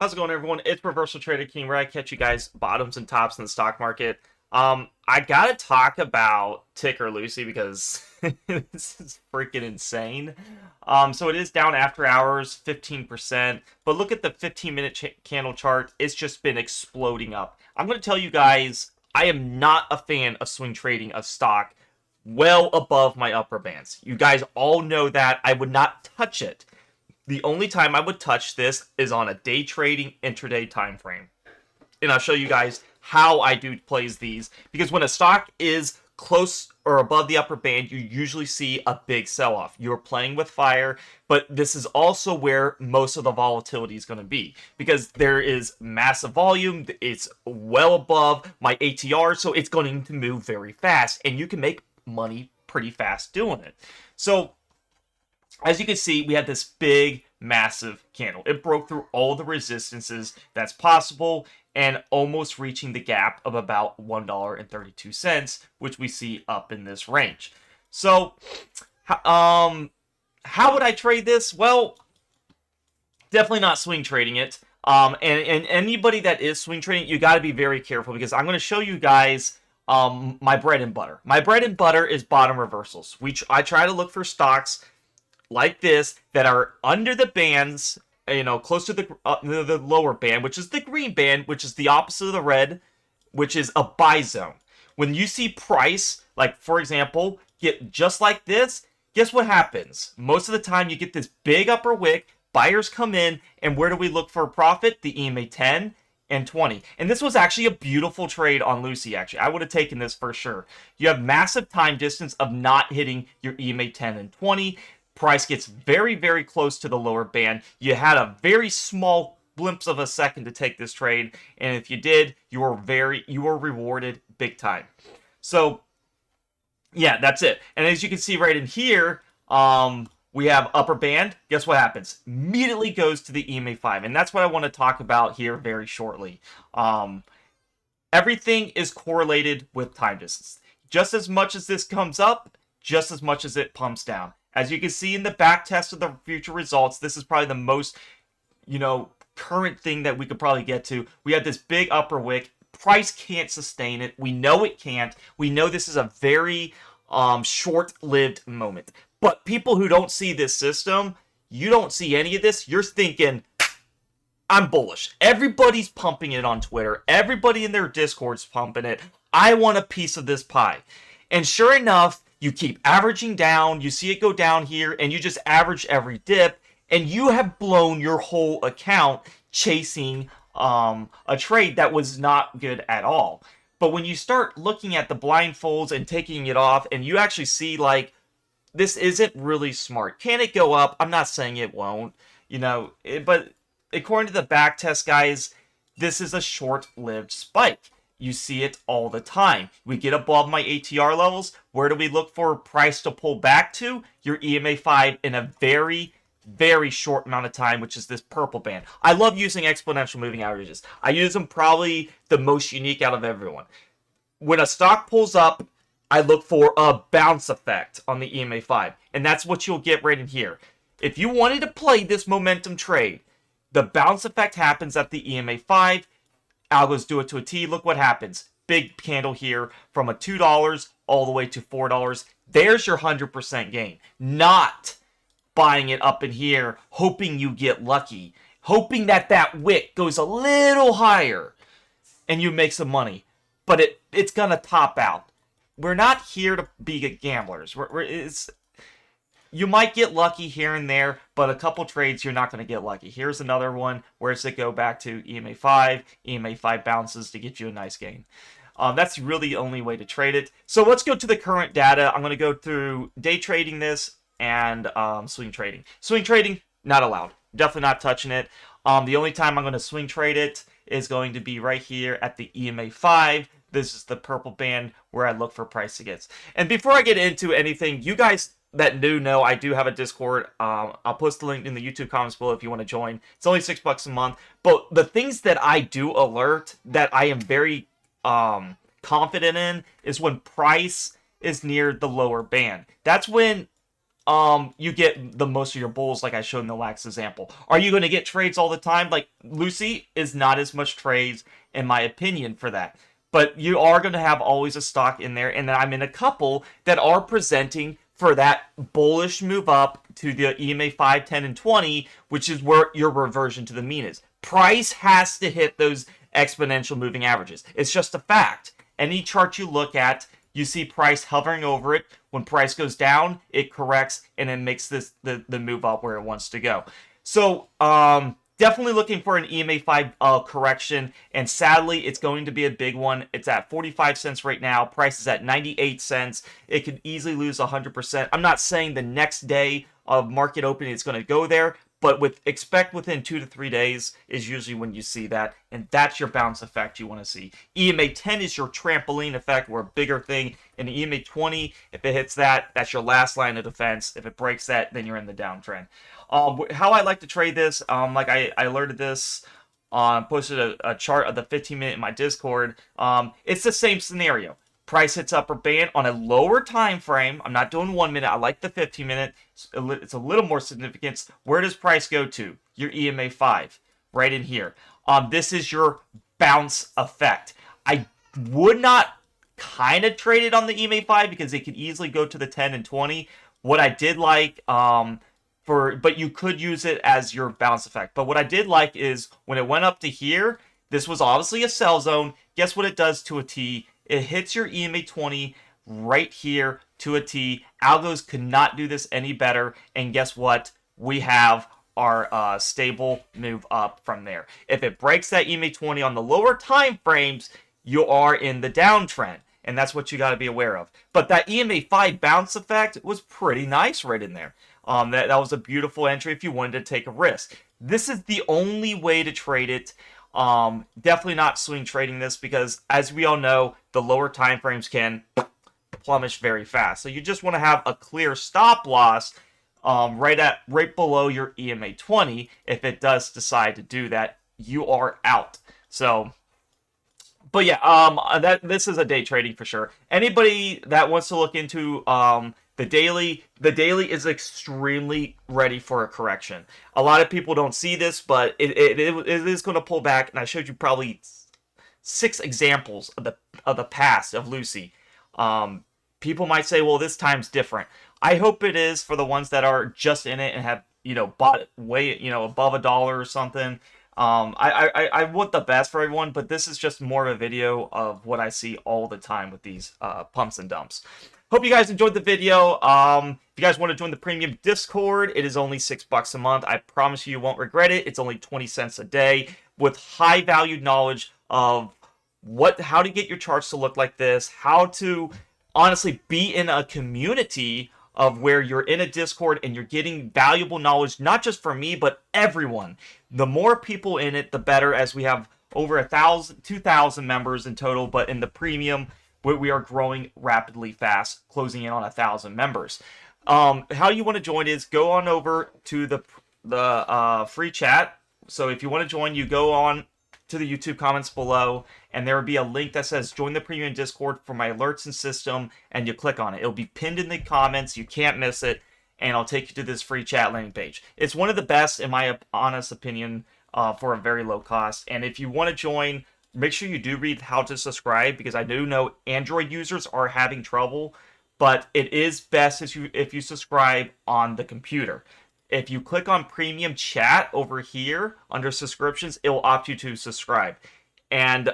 How's it going, everyone? It's Reversal Trader King, where I catch you guys bottoms and tops in the stock market. I gotta talk about Ticker Lucy because this is freaking insane. So it is down after hours, 15%. But look at the 15-minute candle chart; it's just been exploding up. I'm gonna tell you guys, I am not a fan of swing trading a stock well above my upper bands. You guys all know that I would not touch it. The only time I would touch this is on a day trading intraday time frame. And I'll show you guys how I do plays these, because when a stock is close or above the upper band, you usually see a big sell-off. You're playing with fire, but this is also where most of the volatility is going to be, because there is massive volume. It's well above my ATR, so it's going to move very fast, and you can make money pretty fast doing it. So as you can see, we had this big, massive candle. It broke through all the resistances that's possible and almost reaching the gap of about $1.32, which we see up in this range. So, how would I trade this? Well, definitely not swing trading it. And anybody that is swing trading, you got to be very careful, because I'm going to show you guys my bread and butter. My bread and butter is bottom reversals. I try to look for stocks like this that are under the bands, close to the lower band, which is the green band, which is the opposite of the red, which is a buy zone. When you see price, like for example, get just like this, guess what happens? Most of the time you get this big upper wick, buyers come in, and where do we look for a profit? The EMA 10 and 20. And this was actually a beautiful trade on Lucy, actually. I would have taken this for sure. You have massive time distance of not hitting your EMA 10 and 20. Price gets very, very close to the lower band. You had a very small glimpse of a second to take this trade, and if you did, you were rewarded big time. So, yeah, that's it. And as you can see right in here, we have upper band. Guess what happens? Immediately goes to the EMA 5, and that's what I want to talk about here very shortly. Everything is correlated with time distance. Just as much as this comes up, just as much as it pumps down. As you can see in the back test of the future results, this is probably the most, current thing that we could probably get to. We have this big upper wick. Price can't sustain it. We know it can't. We know this is a very short-lived moment. But people who don't see this system, you don't see any of this, you're thinking, I'm bullish. Everybody's pumping it on Twitter. Everybody in their Discord's pumping it. I want a piece of this pie. And sure enough, you keep averaging down, you see it go down here, and you just average every dip, and you have blown your whole account chasing a trade that was not good at all. But when you start looking at the blindfolds and taking it off, and you actually see, like, this isn't really smart. Can it go up? I'm not saying it won't, but according to the back test, guys, this is a short-lived spike. You see it all the time. We get above my ATR levels. Where do we look for price to pull back to? Your EMA 5 in a very, very short amount of time, which is this purple band. I love using exponential moving averages. I use them probably the most unique out of everyone. When a stock pulls up, I look for a bounce effect on the EMA 5. And that's what you'll get right in here. If you wanted to play this momentum trade, the bounce effect happens at the EMA 5. Algos do it to a T. Look what happens. Big candle here from a $2 all the way to $4. There's your 100% gain. Not buying it up in here, hoping you get lucky. Hoping that wick goes a little higher and you make some money. But it's going to top out. We're not here to be gamblers. You might get lucky here and there, but a couple trades you're not going to get lucky. Here's another one. Where does it go back to? EMA 5. EMA 5 bounces to get you a nice gain. That's really the only way to trade it. So let's go to the current data. I'm going to go through day trading this and swing trading. Swing trading, not allowed. Definitely not touching it. The only time I'm going to swing trade it is going to be right here at the EMA 5. This is the purple band where I look for price against. And before I get into anything, you guys that do know I do have a Discord. I'll post the link in the YouTube comments below if you want to join. It's only $6 a month. But the things that I do alert that I am very confident in is when price is near the lower band. That's when you get the most of your bulls, like I showed in the last example. Are you going to get trades all the time? Like, Lucy is not as much trades, in my opinion, for that. But you are going to have always a stock in there, and then I'm in a couple that are presenting for that bullish move up to the EMA 5, 10, and 20, which is where your reversion to the mean is. Price has to hit those exponential moving averages. It's just a fact. Any chart you look at, you see price hovering over it. When price goes down, it corrects and then makes this the move up where it wants to go. So definitely looking for an EMA 5 correction, and sadly, it's going to be a big one. It's at 45 cents right now. Price is at 98 cents. It could easily lose 100%. I'm not saying the next day of market opening it's going to go there, but expect within 2 to 3 days is usually when you see that, and that's your bounce effect you want to see. EMA 10 is your trampoline effect, or a bigger thing. And EMA 20, if it hits that, that's your last line of defense. If it breaks that, then you're in the downtrend. How I like to trade this, like I alerted this, posted a chart of the 15-minute in my Discord. It's the same scenario. Price hits upper band on a lower time frame. I'm not doing 1 minute. I like the 15-minute. It's a little more significance. Where does price go to? Your EMA 5, right in here. This is your bounce effect. I would not kind of trade it on the EMA 5 because it could easily go to the 10 and 20. What I did like, but you could use it as your bounce effect. But what I did like is when it went up to here, this was obviously a sell zone. Guess what it does to a T? It hits your EMA 20 right here to a T. Algos could not do this any better. And guess what? We have our stable move up from there. If it breaks that EMA 20 on the lower time frames, you are in the downtrend. And that's what you got to be aware of. But that EMA 5 bounce effect was pretty nice right in there. That was a beautiful entry if you wanted to take a risk. This is the only way to trade it. Definitely not swing trading this because, as we all know, the lower time frames can plummet very fast. So you just want to have a clear stop loss right below your EMA 20. If it does decide to do that, you are out. So, but yeah, this is a day trading for sure. Anybody that wants to look into the daily is extremely ready for a correction. A lot of people don't see this, but it is going to pull back, and I showed you probably 6 examples of the past of Lucy. People might say, well, this time's different. I hope it is for the ones that are just in it and have bought way above $1 or something. I want the best for everyone, but this is just more of a video of what I see all the time with these pumps and dumps. Hope you guys enjoyed the video. If you guys want to join the premium Discord, it is only $6 a month. I promise you won't regret it. It's only 20 cents a day with high valued knowledge of how to get your charts to look like this, how to honestly be in a community of where you're in a Discord and you're getting valuable knowledge, not just for me, but everyone. The more people in it, the better, as we have over 2,000 members in total, but in the premium, we are growing rapidly fast, closing in on 1,000 members. How you want to join is go on over to the free chat. So if you want to join, you go on to the YouTube comments below, and there will be a link that says join the premium Discord for my alerts and system, and you click on it. It'll be pinned in the comments. You can't miss it, and I'll take you to this free chat landing page. It's one of the best, in my honest opinion, for a very low cost. And if you want to join, make sure you do read how to subscribe, because I do know Android users are having trouble, but it is best if you subscribe on the computer. If you click on premium chat over here under subscriptions, it will opt you to subscribe. And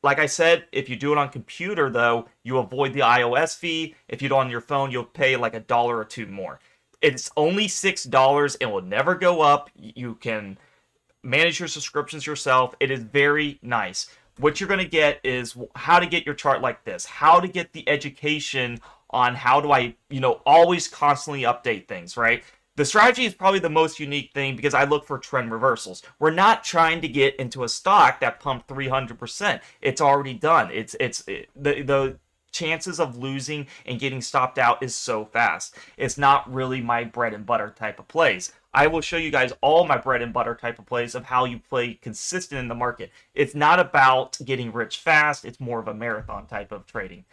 like I said, if you do it on computer, though, you avoid the iOS fee. If you do it on your phone, you'll pay like $1 or $2 more. It's only $6. It will never go up. You can manage your subscriptions yourself. It is very nice. What you're going to get is how to get your chart like this, how to get the education on how do I, always constantly update things, right? The strategy is probably the most unique thing because I look for trend reversals. We're not trying to get into a stock that pumped 300%. It's already done. The chances of losing and getting stopped out is so fast. It's not really my bread and butter type of plays. I will show you guys all my bread and butter type of plays of how you play consistent in the market. It's not about getting rich fast. It's more of a marathon type of trading.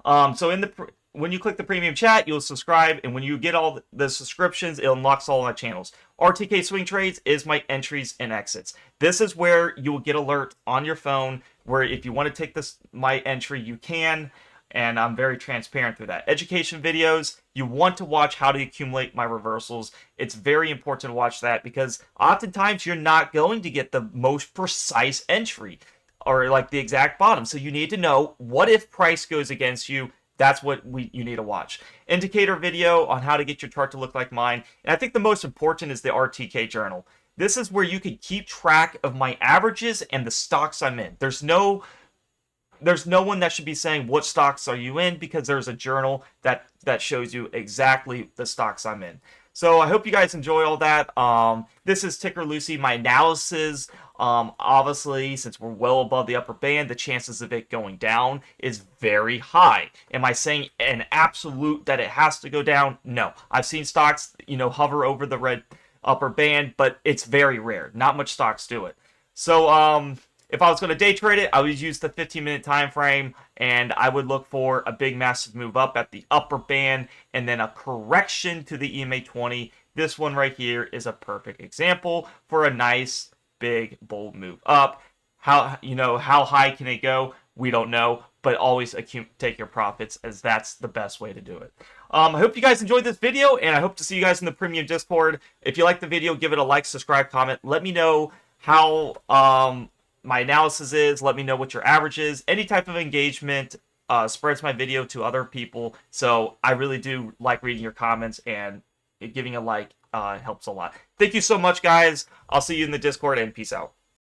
So in the when you click the premium chat, you'll subscribe, and when you get all the subscriptions, it unlocks all my channels. RTK Swing Trades is my entries and exits. This is where you will get alert on your phone, where if you want to take my entry, you can, and I'm very transparent through that. Education videos, you want to watch how to accumulate my reversals. It's very important to watch that because oftentimes you're not going to get the most precise entry or like the exact bottom. So you need to know, what if price goes against you? That's what you need to watch. Indicator video on how to get your chart to look like mine. And I think the most important is the RTK journal. This is where you can keep track of my averages and the stocks I'm in. There's no one that should be saying what stocks are you in, because there's a journal that shows you exactly the stocks I'm in. So I hope you guys enjoy all that. This is Ticker Lucy, my analysis. Obviously, since we're well above the upper band, the chances of it going down is very high. Am I saying an absolute that it has to go down? No. I've seen stocks, hover over the red upper band, but it's very rare. Not much stocks do it. So, if I was going to day trade it, I would use the 15-minute time frame, and I would look for a big, massive move up at the upper band, and then a correction to the EMA 20. This one right here is a perfect example for a nice, big, bold move up. How high can it go? We don't know, but always take your profits, as that's the best way to do it. I hope you guys enjoyed this video, and I hope to see you guys in the premium Discord. If you like the video, give it a like, subscribe, comment. Let me know how my analysis is. Let me know what your average is. Any type of engagement spreads my video to other people. So I really do like reading your comments, and giving a like helps a lot. Thank you so much, guys. I'll see you in the Discord, and peace out.